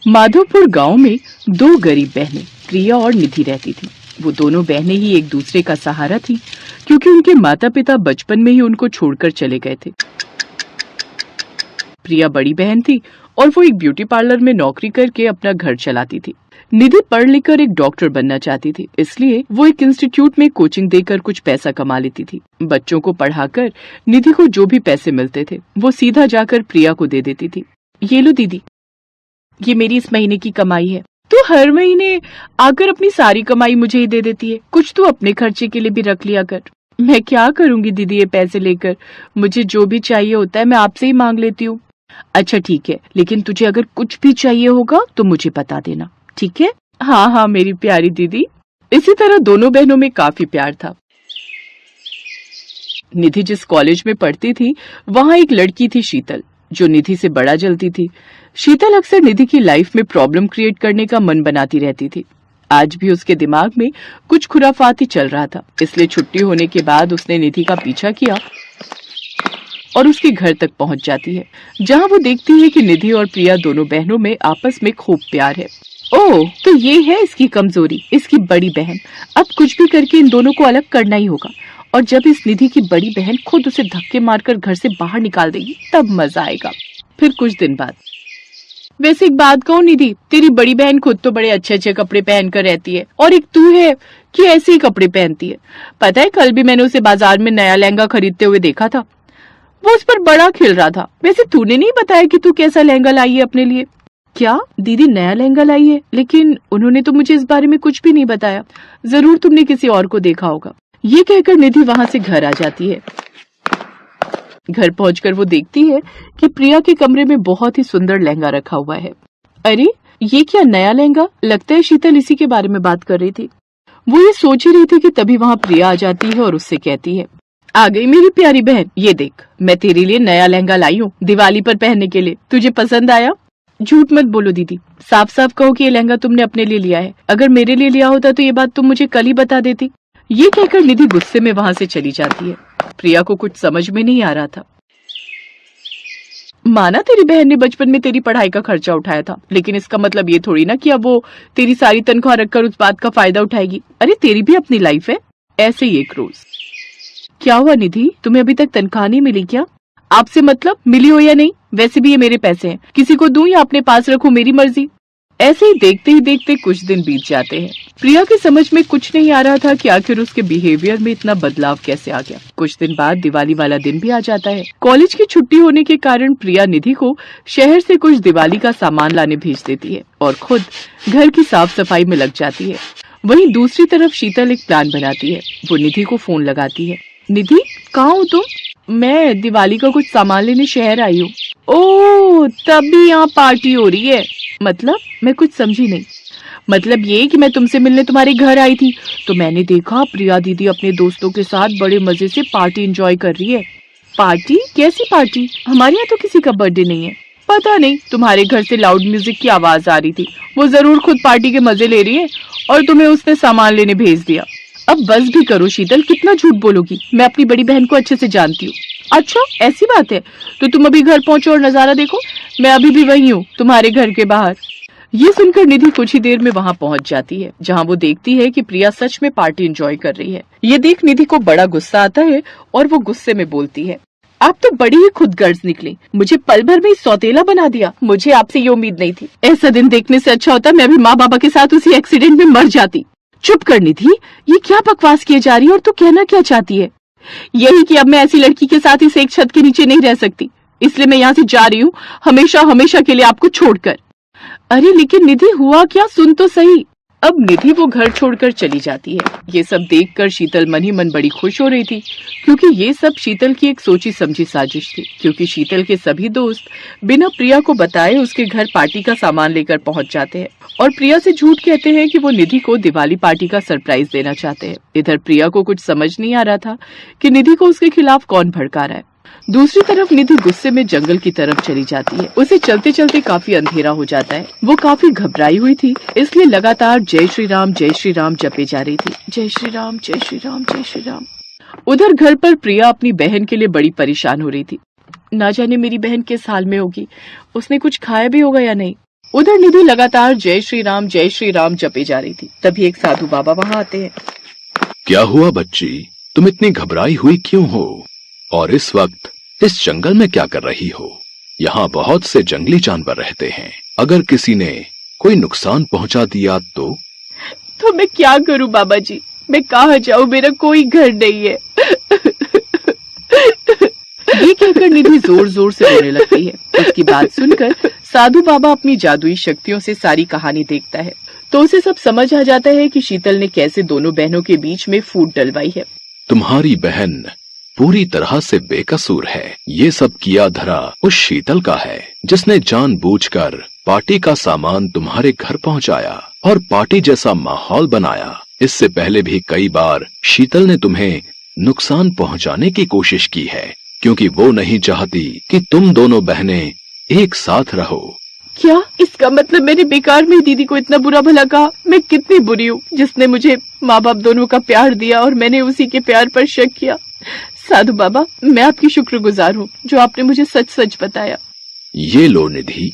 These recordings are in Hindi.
माधोपुर गांव में दो गरीब बहनें प्रिया और निधि रहती थी। वो दोनों बहनें ही एक दूसरे का सहारा थी, क्योंकि उनके माता पिता बचपन में ही उनको छोड़कर चले गए थे। प्रिया बड़ी बहन थी और वो एक ब्यूटी पार्लर में नौकरी करके अपना घर चलाती थी। निधि पढ़ लिख कर एक डॉक्टर बनना चाहती थी, इसलिए वो एक इंस्टीट्यूट में कोचिंग देकर कुछ पैसा कमा लेती थी। बच्चों को पढ़ाकर निधि को जो भी पैसे मिलते थे वो सीधा जाकर प्रिया को दे देती थी। ये लो दीदी, ये मेरी इस महीने की कमाई है। तू हर महीने आकर अपनी सारी कमाई मुझे ही दे देती है, कुछ तू अपने खर्चे के लिए भी रख लिया कर। मैं क्या करूंगी दीदी ये पैसे लेकर, मुझे जो भी चाहिए होता है मैं आपसे ही मांग लेती हूँ। अच्छा ठीक है, लेकिन तुझे अगर कुछ भी चाहिए होगा तो मुझे बता देना, ठीक है? हाँ हाँ मेरी प्यारी दीदी। इसी तरह दोनों बहनों में काफी प्यार था। निधि जिस कॉलेज में पढ़ती थी वहाँ एक लड़की थी शीतल, जो निधि से बड़ा जलती थी। शीतल अक्सर निधि की लाइफ में प्रॉब्लम क्रिएट करने का मन बनाती रहती थी। आज भी उसके दिमाग में कुछ खुराफाती चल रहा था, इसलिए छुट्टी होने के बाद उसने निधि का पीछा किया और उसके घर तक पहुंच जाती है, जहां वो देखती है कि निधि और प्रिया दोनों बहनों में आपस में खूब प्यार है। ओह, तो ये है इसकी कमजोरी, इसकी बड़ी बहन। अब कुछ भी करके इन दोनों को अलग करना ही होगा, और जब इस निधि की बड़ी बहन खुद उसे धक्के मारकर घर से बाहर निकाल देगी तब मजा आएगा। फिर कुछ दिन बाद, वैसे एक बात कहूँ निधि, तेरी बड़ी बहन खुद तो बड़े अच्छे अच्छे कपड़े पहन कर रहती है, और एक तू है कि ऐसे ही कपड़े पहनती है। पता है कल भी मैंने उसे बाजार में नया लहंगा खरीदते हुए देखा था, वो उस पर बड़ा खिल रहा था। वैसे तूने नहीं बताया कि तू कैसा लहंगा लाई है अपने लिए? क्या दीदी नया लहंगा लाई है? लेकिन उन्होंने तो मुझे इस बारे में कुछ भी नहीं बताया। जरूर तुमने किसी और को देखा होगा। ये कहकर निधि वहाँ से घर आ जाती है। घर पहुंचकर वो देखती है कि प्रिया के कमरे में बहुत ही सुंदर लहंगा रखा हुआ है। अरे ये क्या नया लहंगा? लगता है शीतल इसी के बारे में बात कर रही थी। वो ये सोच ही रही थी कि तभी वहाँ प्रिया आ जाती है और उससे कहती है, आ गई मेरी प्यारी बहन, ये देख मैं तेरे लिए नया लहंगा लाई हूँ दिवाली पर पहनने के लिए। तुझे पसंद आया? झूठ मत बोलो दीदी, साफ साफ कहो कि ये लहंगा तुमने अपने लिए लिया है। अगर मेरे लिए लिया होता तो ये बात तुम मुझे कल ही बता देती। ये कहकर निधि गुस्से में वहाँ से चली जाती है। प्रिया को कुछ समझ में नहीं आ रहा था। माना तेरी बहन ने बचपन में तेरी पढ़ाई का खर्चा उठाया था, लेकिन इसका मतलब ये थोड़ी ना कि अब वो तेरी सारी तनख्वाह रखकर उस बात का फायदा उठाएगी। अरे तेरी भी अपनी लाइफ है। ऐसे ही एक रोज, क्या हुआ निधि, तुम्हें अभी तक तनख्वाह नहीं मिली क्या? आपसे मतलब मिली हो या नहीं, वैसे भी ये मेरे पैसे हैं, किसी को दूं या अपने पास रखूं मेरी मर्जी। ऐसे ही देखते कुछ दिन बीत जाते हैं। प्रिया की समझ में कुछ नहीं आ रहा था कि आखिर उसके बिहेवियर में इतना बदलाव कैसे आ गया। कुछ दिन बाद दिवाली वाला दिन भी आ जाता है। कॉलेज की छुट्टी होने के कारण प्रिया निधि को शहर से कुछ दिवाली का सामान लाने भेज देती है और खुद घर की साफ सफाई में लग जाती है। वहीं दूसरी तरफ शीतल एक प्लान बनाती है। वो निधि को फोन लगाती है। निधि कहाँ हो तुम? मैं दिवाली का कुछ सामान लेने शहर आई हूँ। ओह, तभी यहाँ पार्टी हो रही है? मतलब मैं कुछ समझी नहीं। मतलब ये कि मैं तुमसे मिलने तुम्हारे घर आई थी तो मैंने देखा प्रिया दीदी अपने दोस्तों के साथ बड़े मजे से पार्टी एंजॉय कर रही है। पार्टी? कैसी पार्टी? हमारे यहाँ तो किसी का बर्थडे नहीं है। पता नहीं, तुम्हारे घर से लाउड म्यूजिक की आवाज आ रही थी। वो जरूर खुद पार्टी के मजे ले रही है और तुम्हें उसने सामान लेने भेज दिया। अब बस भी करो शीतल, कितना झूठ बोलोगी? मैं अपनी बड़ी बहन को अच्छे से जानती हूँ। अच्छा ऐसी बात है, तो तुम अभी घर पहुंचो और नजारा देखो, मैं अभी भी वही हूँ तुम्हारे घर के बाहर। ये सुनकर निधि कुछ ही देर में वहाँ पहुंच जाती है, जहाँ वो देखती है कि प्रिया सच में पार्टी एंजॉय कर रही है। ये देख निधि को बड़ा गुस्सा आता है और वो गुस्से में बोलती है, आप तो बड़ी ही खुदगर्ज निकली, मुझे पल भर में सौतेला बना दिया। मुझे आपसे ये उम्मीद नहीं थी। ऐसा दिन देखने से अच्छा होता मैं भी माँ बाबा के साथ उसी एक्सीडेंट में मर जाती। चुप कर निधि, ये क्या बकवास किए जा रही है और तू कहना क्या चाहती है? यही कि अब मैं ऐसी लड़की के साथ इस एक छत के नीचे नहीं रह सकती, इसलिए मैं यहाँ से जा रही हूँ, हमेशा हमेशा के लिए आपको छोड़कर। अरे लेकिन निधि हुआ क्या, सुन तो सही। अब निधि वो घर छोड़कर चली जाती है। ये सब देखकर शीतल मन ही मन बड़ी खुश हो रही थी, क्योंकि ये सब शीतल की एक सोची समझी साजिश थी। क्योंकि शीतल के सभी दोस्त बिना प्रिया को बताए उसके घर पार्टी का सामान लेकर पहुंच जाते हैं और प्रिया से झूठ कहते हैं कि वो निधि को दिवाली पार्टी का सरप्राइज देना चाहते हैं। इधर प्रिया को कुछ समझ नहीं आ रहा था कि निधि को उसके खिलाफ कौन भड़का रहा है। दूसरी तरफ निधि गुस्से में जंगल की तरफ चली जाती है। उसे चलते चलते काफी अंधेरा हो जाता है। वो काफी घबराई हुई थी, इसलिए लगातार जय श्री राम जपे जा रही थी। जय श्री राम जय श्री राम जय श्री राम। उधर घर पर प्रिया अपनी बहन के लिए बड़ी परेशान हो रही थी। ना जाने मेरी बहन किस हाल में होगी, उसने कुछ खाया भी होगा या नहीं। उधर निधि लगातार जय श्री राम जपे जा रही थी। तभी एक साधु बाबा वहां आते हैं। क्या हुआ बच्ची, तुम इतनी घबराई हुई क्यों हो? और इस वक्त इस जंगल में क्या कर रही हो? यहाँ बहुत से जंगली जानवर रहते हैं, अगर किसी ने कोई नुकसान पहुंचा दिया तो मैं क्या करूं बाबा जी, मैं कहाँ जाऊं, मेरा कोई घर नहीं है। ये कहकर निधि जोर जोर से रोने लगती है। उसकी बात सुनकर साधु बाबा अपनी जादुई शक्तियों से सारी कहानी देखता है तो उसे सब समझ आ जाता है कि शीतल ने कैसे दोनों बहनों के बीच में फूट डलवाई है। तुम्हारी बहन पूरी तरह से बेकसूर है। ये सब किया धरा उस शीतल का है, जिसने जानबूझकर पार्टी का सामान तुम्हारे घर पहुंचाया और पार्टी जैसा माहौल बनाया। इससे पहले भी कई बार शीतल ने तुम्हें नुकसान पहुंचाने की कोशिश की है, क्योंकि वो नहीं चाहती कि तुम दोनों बहनें एक साथ रहो। क्या इसका मतलब मैंने बेकार में दीदी को इतना बुरा भला कहा? मैं कितनी बुरी हूँ, जिसने मुझे माँ बाप दोनों का प्यार दिया और मैंने उसी के प्यार पर शक किया। साधु बाबा, मैं आपकी शुक्रगुजार हूँ जो आपने मुझे सच सच बताया। ये लो निधि,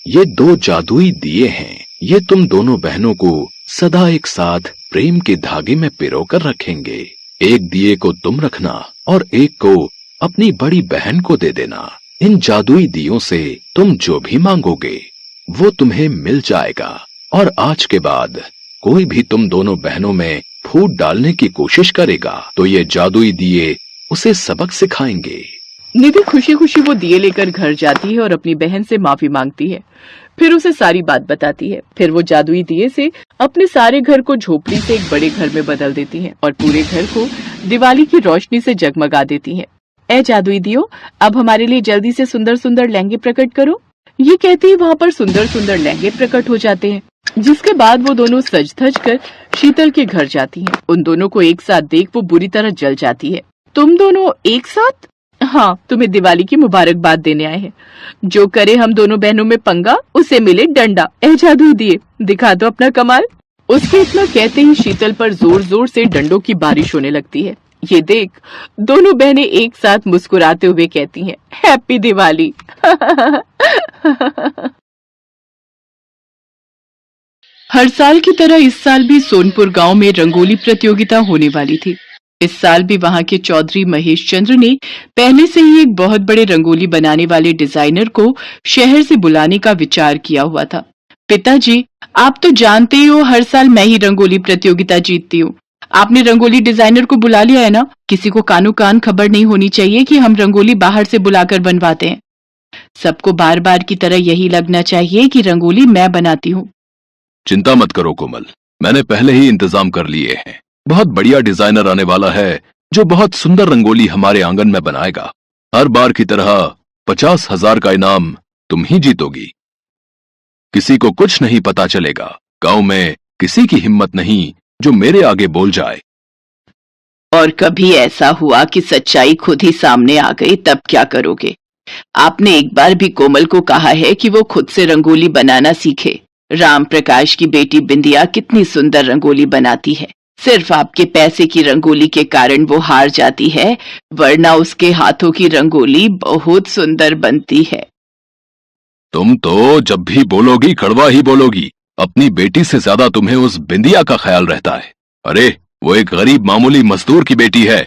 ये 2 जादुई दिए हैं। ये तुम दोनों बहनों को सदा एक साथ प्रेम के धागे में पिरोकर रखेंगे। एक दिए को तुम रखना और एक को अपनी बड़ी बहन को दे देना। इन जादुई दियों से तुम जो भी मांगोगे वो तुम्हें मिल जाएगा, और आज के बाद कोई भी तुम दोनों बहनों में फूट डालने की कोशिश करेगा तो ये जादुई दिए उसे सबक सिखाएंगे। निधि खुशी खुशी वो दिए लेकर घर जाती है और अपनी बहन से माफी मांगती है। फिर उसे सारी बात बताती है। फिर वो जादुई दिए से अपने सारे घर को झोपड़ी से एक बड़े घर में बदल देती है और पूरे घर को दिवाली की रोशनी से जगमगा देती है। ए जादुई दियो, अब हमारे लिए जल्दी से सुंदर सुंदर लहंगे प्रकट करो। ये कहती ही वहाँ पर सुंदर सुंदर लहंगे प्रकट हो जाते हैं, जिसके बाद वो दोनों सज धज कर शीतल के घर जाती हैं। उन दोनों को एक साथ देख वो बुरी तरह जल जाती है। तुम दोनों एक साथ? हाँ, तुम्हें दिवाली की मुबारकबाद देने आए हैं। जो करे हम दोनों बहनों में पंगा, उसे मिले डंडा। ए जादुई दिए, दिखा दो अपना कमाल। उसके इतना कहते ही शीतल पर जोर जोर से डंडों की बारिश होने लगती है। ये देख दोनों बहनें एक साथ मुस्कुराते हुए कहती हैं, हैप्पी दिवाली। हर साल की तरह इस साल भी सोनपुर गांव में रंगोली प्रतियोगिता होने वाली थी। इस साल भी वहां के चौधरी महेश चंद्र ने पहले से ही एक बहुत बड़े रंगोली बनाने वाले डिजाइनर को शहर से बुलाने का विचार किया हुआ था। पिताजी, आप तो जानते ही हो हर साल मैं ही रंगोली प्रतियोगिता जीतती हूँ। आपने रंगोली डिजाइनर को बुला लिया है ना? किसी को कानो कान खबर नहीं होनी चाहिए कि हम रंगोली बाहर से बुलाकर बनवाते हैं। सबको बार बार की तरह यही लगना चाहिए कि रंगोली मैं बनाती हूँ। चिंता मत करो कोमल, मैंने पहले ही इंतजाम कर लिए हैं। बहुत बढ़िया डिजाइनर आने वाला है जो बहुत सुंदर रंगोली हमारे आंगन में बनाएगा। हर बार की तरह 50,000 का इनाम तुम ही जीतोगी। किसी को कुछ नहीं पता चलेगा। गांव में किसी की हिम्मत नहीं जो मेरे आगे बोल जाए। और कभी ऐसा हुआ कि सच्चाई खुद ही सामने आ गई, तब क्या करोगे? आपने एक बार भी कोमल को कहा है कि वो खुद से रंगोली बनाना सीखे। राम प्रकाश की बेटी बिंदिया कितनी सुंदर रंगोली बनाती है। सिर्फ आपके पैसे की रंगोली के कारण वो हार जाती है, वरना उसके हाथों की रंगोली बहुत सुंदर बनती है। तुम तो जब भी बोलोगी कड़वा ही बोलोगी। अपनी बेटी से ज्यादा तुम्हें उस बिंदिया का ख्याल रहता है। अरे वो एक गरीब मामूली मजदूर की बेटी है।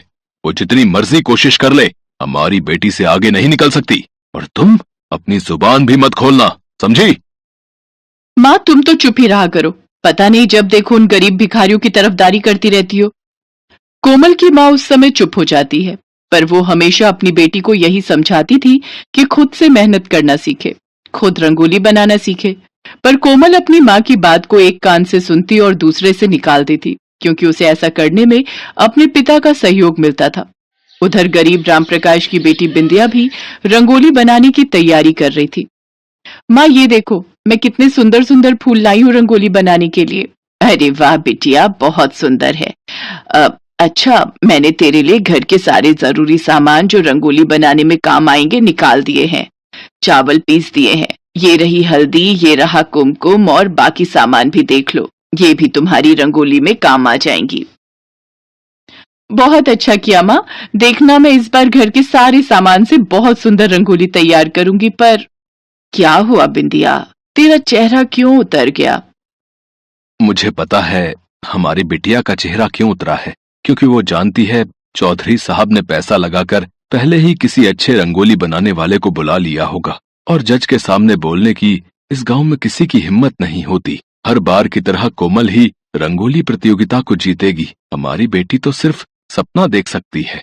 वो जितनी मर्जी कोशिश कर ले, हमारी बेटी से आगे नहीं निकल सकती। और तुम अपनी जुबान भी मत खोलना, समझी? माँ, तुम तो चुप ही रहा करो। पता नहीं जब देखो उन गरीब भिखारियों की तरफदारी करती रहती हो। कोमल की माँ उस समय चुप हो जाती है, पर वो हमेशा अपनी बेटी को यही समझाती थी कि खुद से मेहनत करना सीखे, खुद रंगोली बनाना सीखे। पर कोमल अपनी माँ की बात को एक कान से सुनती और दूसरे से निकाल देती, क्योंकि उसे ऐसा करने में अपने पिता का सहयोग मिलता था। उधर गरीब रामप्रकाश की बेटी बिंदिया भी रंगोली बनाने की तैयारी कर रही थी। माँ, ये देखो मैं कितने सुंदर सुंदर फूल लाई हूँ रंगोली बनाने के लिए। अरे वाह बिटिया, बहुत सुंदर है। अच्छा, मैंने तेरे लिए घर के सारे जरूरी सामान जो रंगोली बनाने में काम आएंगे निकाल दिए हैं। चावल पीस दिए हैं, ये रही हल्दी, ये रहा कुमकुम, और बाकी सामान भी देख लो, ये भी तुम्हारी रंगोली में काम आ जाएंगी। बहुत अच्छा किया माँ, देखना मैं इस बार घर के सारे सामान से बहुत सुंदर रंगोली तैयार करूंगी। पर क्या हुआ बिंदिया, तेरा चेहरा क्यों उतर गया? मुझे पता है हमारी बिटिया का चेहरा क्यों उतरा है, क्योंकि वो जानती है चौधरी साहब ने पैसा लगाकर पहले ही किसी अच्छे रंगोली बनाने वाले को बुला लिया होगा, और जज के सामने बोलने की इस गांव में किसी की हिम्मत नहीं होती। हर बार की तरह कोमल ही रंगोली प्रतियोगिता को जीतेगी। हमारी बेटी तो सिर्फ सपना देख सकती है।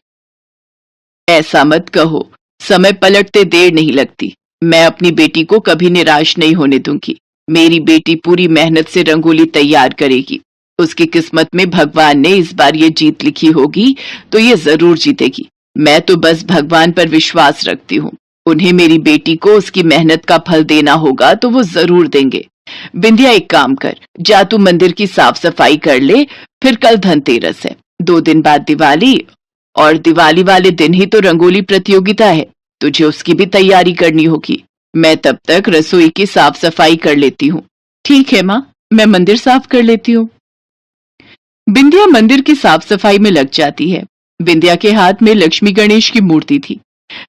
ऐसा मत कहो, समय पलटते देर नहीं लगती। मैं अपनी बेटी को कभी निराश नहीं होने दूंगी। मेरी बेटी पूरी मेहनत से रंगोली तैयार करेगी। उसकी किस्मत में भगवान ने इस बार ये जीत लिखी होगी तो ये जरूर जीतेगी। मैं तो बस भगवान पर विश्वास रखती हूँ। उन्हें मेरी बेटी को उसकी मेहनत का फल देना होगा तो वो जरूर देंगे। बिंदिया, एक काम कर, जा तू मंदिर की साफ सफाई कर ले, फिर कल धनतेरस है, 2 दिन बाद दिवाली, और दिवाली वाले दिन ही तो रंगोली प्रतियोगिता है। तुझे उसकी भी तैयारी करनी होगी। मैं तब तक रसोई की साफ सफाई कर लेती हूँ। ठीक है माँ, मैं मंदिर साफ कर लेती हूँ। बिंदिया मंदिर की साफ सफाई में लग जाती है। बिंदिया के हाथ में लक्ष्मी गणेश की मूर्ति थी।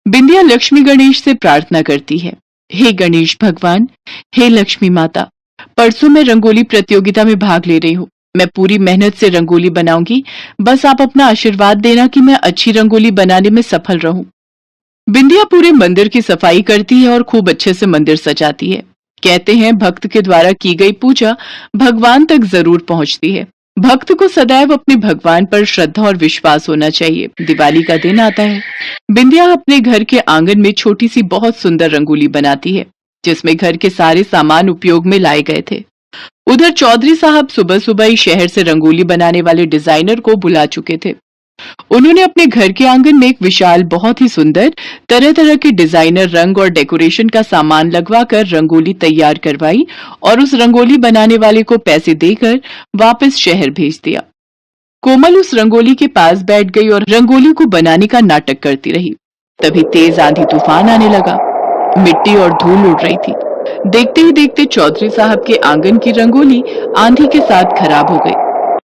बिंदिया लक्ष्मी गणेश से प्रार्थना करती है, हे गणेश भगवान, हे लक्ष्मी माता, परसों मैं रंगोली प्रतियोगिता में भाग ले रही हूँ। मैं पूरी मेहनत से रंगोली बनाऊंगी। बस आप अपना आशीर्वाद देना कि मैं अच्छी रंगोली बनाने में सफल रहूं। बिंदिया पूरे मंदिर की सफाई करती है और खूब अच्छे से मंदिर सजाती है। कहते हैं भक्त के द्वारा की गई पूजा भगवान तक जरूर पहुंचती है। भक्त को सदैव अपने भगवान पर श्रद्धा और विश्वास होना चाहिए। दिवाली का दिन आता है। बिंदिया अपने घर के आंगन में छोटी सी बहुत सुंदर रंगोली बनाती है, जिसमें घर के सारे सामान उपयोग में लाए गए थे। उधर चौधरी साहब सुबह सुबह ही शहर से रंगोली बनाने वाले डिजाइनर को बुला चुके थे। उन्होंने अपने घर के आंगन में एक विशाल, बहुत ही सुंदर, तरह तरह के डिजाइनर रंग और डेकोरेशन का सामान लगवाकर रंगोली तैयार करवाई और उस रंगोली बनाने वाले को पैसे देकर वापस शहर भेज दिया। कोमल उस रंगोली के पास बैठ गई और रंगोली को बनाने का नाटक करती रही। तभी तेज आंधी तूफान आने लगा। मिट्टी और धूल उड़ रही थी। देखते ही देखते चौधरी साहब के आंगन की रंगोली आंधी के साथ खराब हो गई।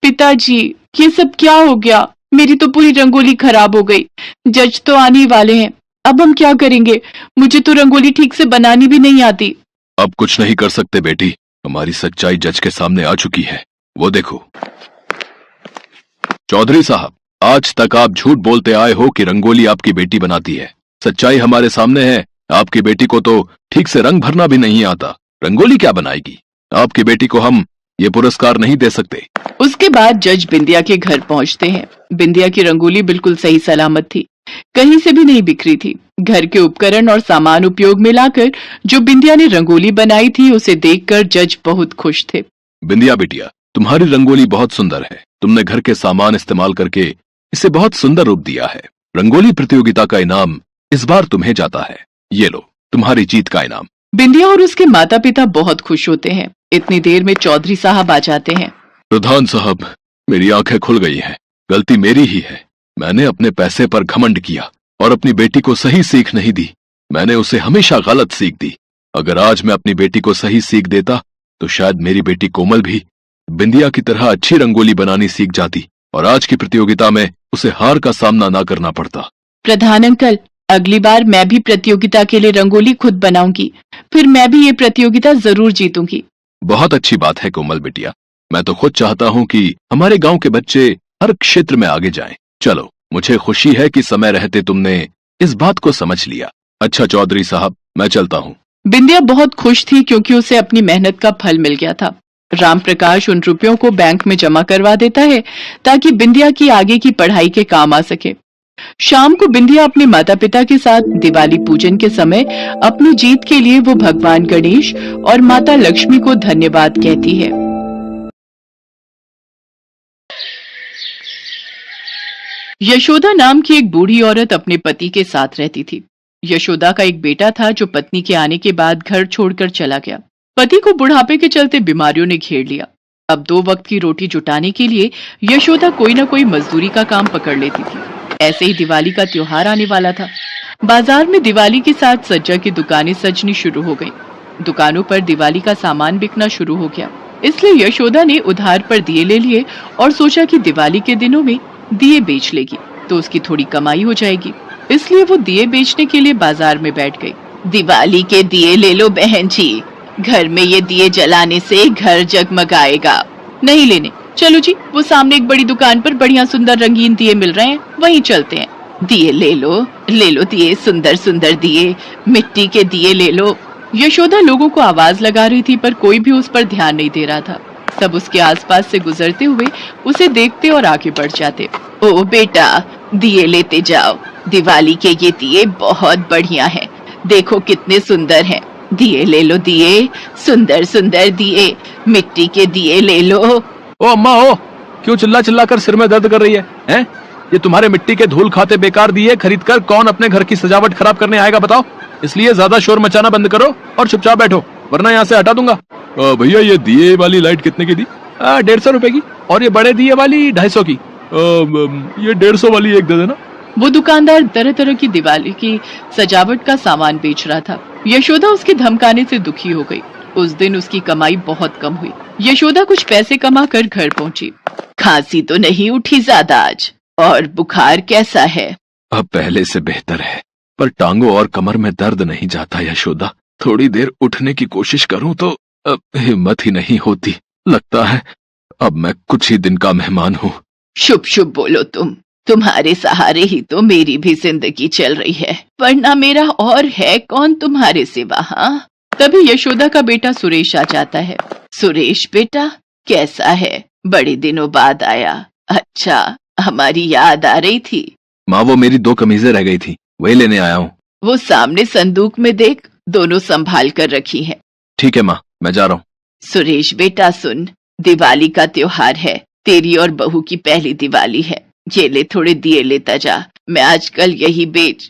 पिताजी, ये सब क्या हो गया? मेरी तो पूरी रंगोली खराब हो गई। जज तो आने वाले हैं, अब हम क्या करेंगे? मुझे तो रंगोली ठीक से बनानी भी नहीं आती। अब कुछ नहीं कर सकते बेटी, हमारी सच्चाई जज के सामने आ चुकी है। वो देखो। चौधरी साहब, आज तक आप झूठ बोलते आए हो कि रंगोली आपकी बेटी बनाती है। सच्चाई हमारे सामने है। आपकी बेटी को तो ठीक से रंग भरना भी नहीं आता, रंगोली क्या बनाएगी? आपकी बेटी को हम ये पुरस्कार नहीं दे सकते। उसके बाद जज बिंदिया के घर पहुंचते हैं। बिंदिया की रंगोली बिल्कुल सही सलामत थी, कहीं से भी नहीं बिखरी थी। घर के उपकरण और सामान उपयोग में लाकर जो बिंदिया ने रंगोली बनाई थी, उसे देखकर जज बहुत खुश थे। बिंदिया बेटिया, तुम्हारी रंगोली बहुत सुंदर है। तुमने घर के सामान इस्तेमाल करके इसे बहुत सुंदर रूप दिया है। रंगोली प्रतियोगिता का इनाम इस बार तुम्हें जाता है। ये लो, तुम्हारी जीत का इनाम। बिंदिया और उसके माता पिता बहुत खुश होते हैं। इतनी देर में चौधरी साहब आ जाते हैं। प्रधान साहब, मेरी आंखें खुल गई हैं। गलती मेरी ही है। मैंने अपने पैसे पर घमंड किया और अपनी बेटी को सही सीख नहीं दी। मैंने उसे हमेशा गलत सीख दी। अगर आज मैं अपनी बेटी को सही सीख देता तो शायद मेरी बेटी कोमल भी बिंदिया की तरह अच्छी रंगोली बनानी सीख जाती और आज की प्रतियोगिता में उसे हार का सामना ना करना पड़ता। प्रधान अंकल, अगली बार मैं भी प्रतियोगिता के लिए रंगोली खुद बनाऊंगी। फिर मैं भी ये प्रतियोगिता जरूर जीतूंगी। बहुत अच्छी बात है कोमल बिटिया। मैं तो खुद चाहता हूँ कि हमारे गांव के बच्चे हर क्षेत्र में आगे जाएं। चलो, मुझे खुशी है कि समय रहते तुमने इस बात को समझ लिया। अच्छा चौधरी साहब, मैं चलता हूँ। बिंदिया बहुत खुश थी क्योंकि उसे अपनी मेहनत का फल मिल गया था। राम प्रकाश उन रुपयों को बैंक में जमा करवा देता है ताकि बिंदिया की आगे की पढ़ाई के काम आ सके। शाम को बिंदिया अपने माता पिता के साथ दिवाली पूजन के समय अपनी जीत के लिए वो भगवान गणेश और माता लक्ष्मी को धन्यवाद कहती है। यशोदा नाम की एक बूढ़ी औरत अपने पति के साथ रहती थी। यशोदा का एक बेटा था जो पत्नी के आने के बाद घर छोड़कर चला गया। पति को बुढ़ापे के चलते बीमारियों ने घेर लिया। अब 2 वक्त की रोटी जुटाने के लिए यशोदा कोई न कोई मजदूरी का काम पकड़ लेती थी। ऐसे ही दिवाली का त्योहार आने वाला था। बाजार में दिवाली के साथ सज्जा की दुकानें सजनी शुरू हो गईं। दुकानों पर दिवाली का सामान बिकना शुरू हो गया। इसलिए यशोदा ने उधार पर दिए ले लिए और सोचा कि दिवाली के दिनों में दिए बेच लेगी तो उसकी थोड़ी कमाई हो जाएगी। इसलिए वो दिए बेचने के लिए बाजार में बैठ गई। दिवाली के दिए ले लो बहन जी, घर में ये दिए जलाने से घर जगमगाएगा। नहीं लेने, चलो जी, वो सामने एक बड़ी दुकान पर बढ़िया सुंदर रंगीन दिए मिल रहे हैं, वहीं चलते हैं। दिए ले लो दिए, सुंदर सुंदर दिए, मिट्टी के दिए ले लो। यशोदा लोगों को आवाज लगा रही थी पर कोई भी उस पर ध्यान नहीं दे रहा था। सब उसके आसपास से गुजरते हुए उसे देखते और आगे बढ़ जाते। ओ बेटा, दिए लेते जाओ, दिवाली के ये दिए बहुत बढ़िया हैं, देखो कितने सुंदर हैं। दिए ले लो दिए, सुंदर सुंदर दिए, मिट्टी के दिए ले लो। ओ अम्मा, ओ क्यों चिल्ला चिल्ला कर सिर में दर्द कर रही है, हैं? ये तुम्हारे मिट्टी के धूल खाते बेकार दिए खरीद कर कौन अपने घर की सजावट खराब करने आएगा बताओ? इसलिए ज्यादा शोर मचाना बंद करो और चुपचाप बैठो, वरना यहाँ से हटा दूंगा। भैया, ये दिए वाली लाइट कितने की थी? 150 रुपए की। और ये बड़े दिए वाली 250 की। ये 150 वाली एक दे देना। वो दुकानदार तरह तरह की दिवाली की सजावट का सामान बेच रहा था। यशोदा उसके धमकाने से दुखी हो गई। उस दिन उसकी कमाई बहुत कम हुई। यशोदा कुछ पैसे कमा कर घर पहुंची। खांसी तो नहीं उठी ज्यादा आज? और बुखार कैसा है? अब पहले से बेहतर है, पर टांगों और कमर में दर्द नहीं जाता यशोदा। थोड़ी देर उठने की कोशिश करूं तो हिम्मत ही नहीं होती। लगता है अब मैं कुछ ही दिन का मेहमान हूँ। शुभ शुभ बोलो तुम्हारे सहारे ही तो मेरी भी जिंदगी चल रही है, वरना मेरा और है कौन तुम्हारे सिवा? हाँ, तभी यशोदा का बेटा सुरेश आ जाता है। सुरेश बेटा, कैसा है? बड़े दिनों बाद आया। अच्छा, हमारी याद आ रही थी? माँ, वो मेरी 2 कमीजें रह गई थी, वही लेने आया हूँ। वो सामने संदूक में देख, दोनों संभाल कर रखी हैं। ठीक है माँ, मैं जा रहा हूँ। सुरेश बेटा सुन, दिवाली का त्योहार है, तेरी और बहू की पहली दिवाली है। ये ले, थोड़े दिए लेता जा, मैं आजकल यही बेच।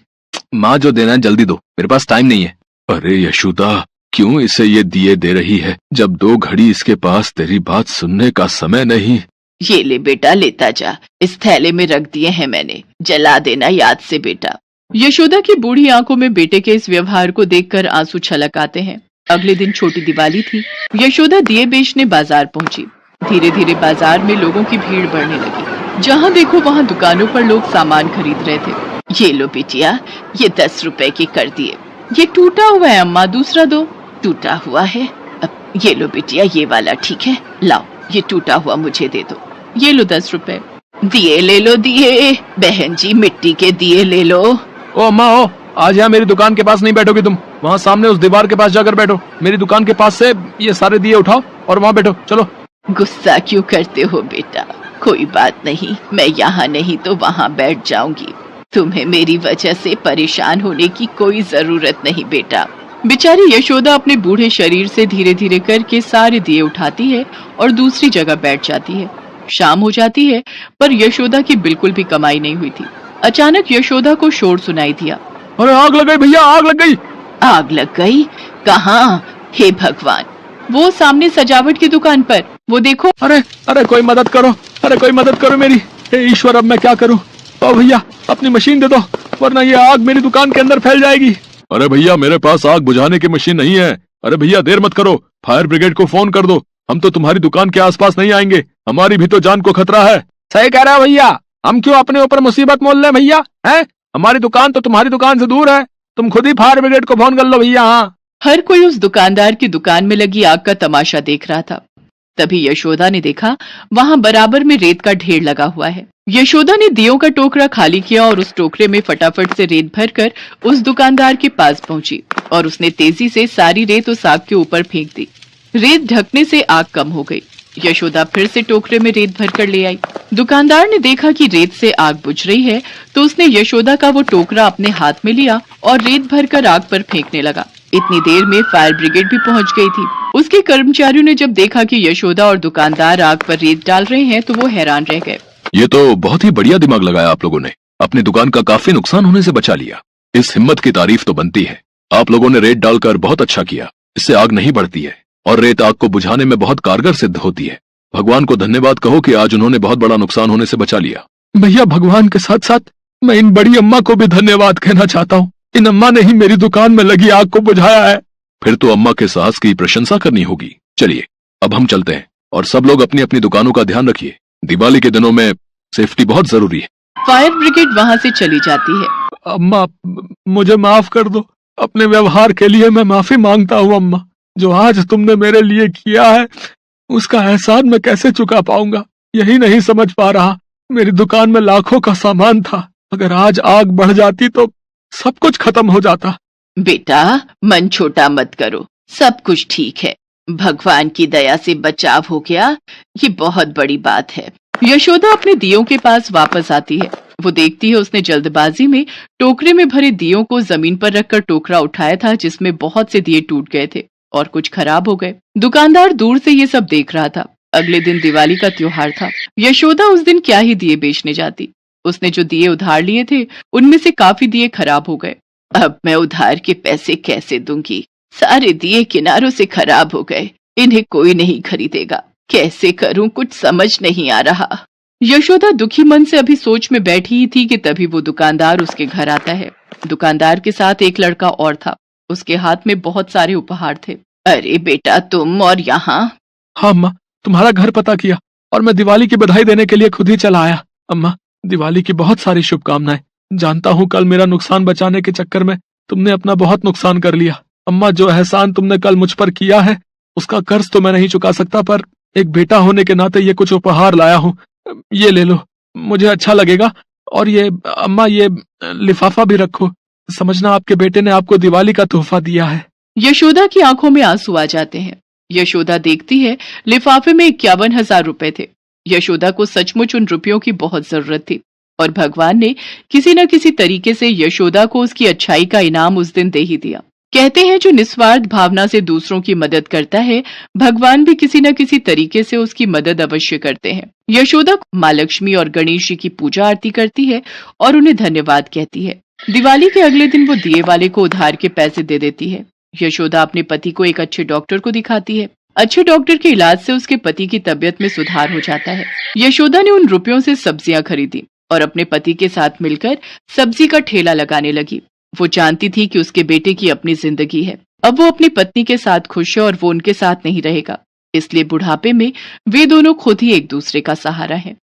माँ, जो देना है जल्दी दो, मेरे पास टाइम नहीं है। अरे यशोदा, क्यों इसे ये दिए दे रही है जब 2 घड़ी इसके पास तेरी बात सुनने का समय नहीं? ये ले बेटा, लेता जा, इस थैले में रख दिए हैं मैंने, जला देना याद से बेटा। यशोदा की बूढ़ी आंखों में बेटे के इस व्यवहार को देखकर आंसू छलक आते हैं। अगले दिन छोटी दिवाली थी। यशोदा दिए बेचने बाजार पहुंची। धीरे धीरे बाजार में लोगों की भीड़ बढ़ने लगी। जहाँ देखो वहाँ दुकानों पर लोग सामान खरीद रहे थे। ये लो बिटिया, ये 10 रुपए के कर दिए। ये टूटा हुआ है अम्मा, दूसरा दो। टूटा हुआ है? अब ये लो बिटिया, ये वाला ठीक है, लाओ ये टूटा हुआ मुझे दे दो। ये लो 10 रुपए। दिए ले लो दिए, बहन जी मिट्टी के दिए ले लो। ओ अम्मा, ओ आज यहाँ मेरी दुकान के पास नहीं बैठोगी तुम, वहाँ सामने उस दीवार के पास जाकर बैठो। मेरी दुकान के पास से ये सारे दिए उठाओ और वहाँ बैठो, चलो। गुस्सा क्यों करते हो बेटा? कोई बात नहीं, मैं यहाँ नहीं तो वहाँ बैठ जाऊंगी। तुम्हें मेरी वजह से परेशान होने की कोई जरूरत नहीं बेटा। बेचारी यशोदा अपने बूढ़े शरीर से धीरे धीरे करके सारे दिए उठाती है और दूसरी जगह बैठ जाती है। शाम हो जाती है पर यशोदा की बिल्कुल भी कमाई नहीं हुई थी। अचानक यशोदा को शोर सुनाई दिया। अरे आग लग गई भैया, आग लग गई। आग लग गई? कहाँ? हे भगवान, वो सामने सजावट की दुकान पर, वो देखो। अरे अरे कोई मदद करो, अरे कोई मदद करो मेरी। हे ईश्वर, अब मैं क्या करूं? ओ भैया, अपनी मशीन दे दो, वरना ये आग मेरी दुकान के अंदर फैल जाएगी। अरे भैया, मेरे पास आग बुझाने की मशीन नहीं है। अरे भैया, देर मत करो, फायर ब्रिगेड को फोन कर दो। हम तो तुम्हारी दुकान के आसपास नहीं आएंगे, हमारी भी तो जान को खतरा है। सही कह रहा है भैया, हम क्यों अपने ऊपर मुसीबत मोल लें भैया? हैं? हमारी दुकान तो तुम्हारी दुकान से दूर है, तुम खुद ही फायर ब्रिगेड को फोन कर लो भैया। हाँ। हर कोई उस दुकानदार की दुकान में लगी आग का तमाशा देख रहा था। तभी यशोदा ने देखा वहाँ बराबर में रेत का ढेर लगा हुआ है। यशोदा ने दियों का टोकरा खाली किया और उस टोकरे में फटाफट से रेत भरकर उस दुकानदार के पास पहुंची और उसने तेजी से सारी रेत उस आग के ऊपर फेंक दी। रेत ढकने से आग कम हो गई। यशोदा फिर से टोकरे में रेत भरकर ले आई। दुकानदार ने देखा कि रेत से आग बुझ रही है तो उसने यशोदा का वो टोकरा अपने हाथ में लिया और रेत भरकर आग पर फेंकने लगा। इतनी देर में फायर ब्रिगेड भी पहुंच गई थी। उसके कर्मचारियों ने जब देखा कि यशोदा और दुकानदार आग पर रेत डाल रहे हैं तो वो हैरान रह गए। ये तो बहुत ही बढ़िया दिमाग लगाया आप लोगों ने, अपनी दुकान का काफी नुकसान होने से बचा लिया। इस हिम्मत की तारीफ तो बनती है। आप लोगों ने रेत डालकर बहुत अच्छा किया, इससे आग नहीं बढ़ती है और रेत आग को बुझाने में बहुत कारगर सिद्ध होती है। भगवान को धन्यवाद कहो कि आज उन्होंने बहुत बड़ा नुकसान होने से बचा लिया। भैया, भगवान के साथ साथ मैं इन बड़ी अम्मा को भी धन्यवाद कहना चाहता हूँ। इन अम्मा ने ही मेरी दुकान में लगी आग को बुझाया है। फिर तो अम्मा के साहस की प्रशंसा करनी होगी। चलिए अब हम चलते हैं और सब लोग अपनी अपनी दुकानों का ध्यान रखिए। दिवाली के दिनों में सेफ्टी बहुत जरूरी है। फायर ब्रिगेड वहाँ से चली जाती है। अम्मा, मुझे माफ कर दो, अपने व्यवहार के लिए मैं माफी मांगता हूँ अम्मा। जो आज तुमने मेरे लिए किया है उसका एहसान मैं कैसे चुका पाऊंगा, यही नहीं समझ पा रहा। मेरी दुकान में लाखों का सामान था, अगर आज आग बढ़ जाती तो सब कुछ खत्म हो जाता। बेटा, मन छोटा मत करो, सब कुछ ठीक है। भगवान की दया से बचाव हो गया, ये बहुत बड़ी बात है। यशोदा अपने दियों के पास वापस आती है। वो देखती है उसने जल्दबाजी में टोकरे में भरे दियों को जमीन पर रखकर टोकरा उठाया था, जिसमें बहुत से दिए टूट गए थे और कुछ खराब हो गए। दुकानदार दूर से ये सब देख रहा था। अगले दिन दिवाली का त्योहार था। यशोदा उस दिन क्या ही दिए बेचने जाती। उसने जो दिए उधार लिए थे उनमें से काफी दिए खराब हो गए। अब मैं उधार के पैसे कैसे दूंगी? सारे दिए किनारों से खराब हो गए, इन्हें कोई नहीं खरीदेगा। कैसे करूं, कुछ समझ नहीं आ रहा। यशोदा दुखी मन से अभी सोच में बैठी ही थी कि तभी वो दुकानदार उसके घर आता है। दुकानदार के साथ एक लड़का और था। उसके हाथ में बहुत सारे उपहार थे। अरे बेटा, तुम और यहाँ? हाँ अम्मा, तुम्हारा घर पता किया और मैं दिवाली की बधाई देने के लिए खुद ही चला आया। अम्मा, दिवाली की बहुत सारी शुभकामनाएं। जानता हूँ कल मेरा नुकसान बचाने के चक्कर में तुमने अपना बहुत नुकसान कर लिया। अम्मा, जो एहसान तुमने कल मुझ पर किया है उसका कर्ज तो मैं नहीं चुका सकता, पर एक बेटा होने के नाते ये कुछ उपहार लाया हूँ, ये ले लो, मुझे अच्छा लगेगा। और ये अम्मा, ये लिफाफा भी रखो, समझना आपके बेटे ने आपको दिवाली का तोहफा दिया है। यशोदा की आंखों में आंसू आ जाते हैं। यशोदा देखती है लिफाफे में 51,000 रुपए थे। यशोदा को सचमुच उन रुपयों की बहुत जरूरत थी और भगवान ने किसी न किसी तरीके से यशोदा को उसकी अच्छाई का इनाम उस दिन दे ही दिया। कहते हैं जो निस्वार्थ भावना से दूसरों की मदद करता है, भगवान भी किसी न किसी तरीके से उसकी मदद अवश्य करते हैं। यशोदा माँ लक्ष्मी और गणेश जी की पूजा आरती करती है और उन्हें धन्यवाद कहती है। दिवाली के अगले दिन वो दिए वाले को उधार के पैसे दे देती है। यशोदा अपने पति को एक अच्छे डॉक्टर को दिखाती है। अच्छे डॉक्टर के इलाज से उसके पति की तबीयत में सुधार हो जाता है। यशोदा ने उन रुपयों से सब्जियां खरीदी और अपने पति के साथ मिलकर सब्जी का ठेला लगाने लगी। वो जानती थी कि उसके बेटे की अपनी जिंदगी है। अब वो अपनी पत्नी के साथ खुश है और वो उनके साथ नहीं रहेगा, इसलिए बुढ़ापे में वे दोनों खुद ही एक दूसरे का सहारा है।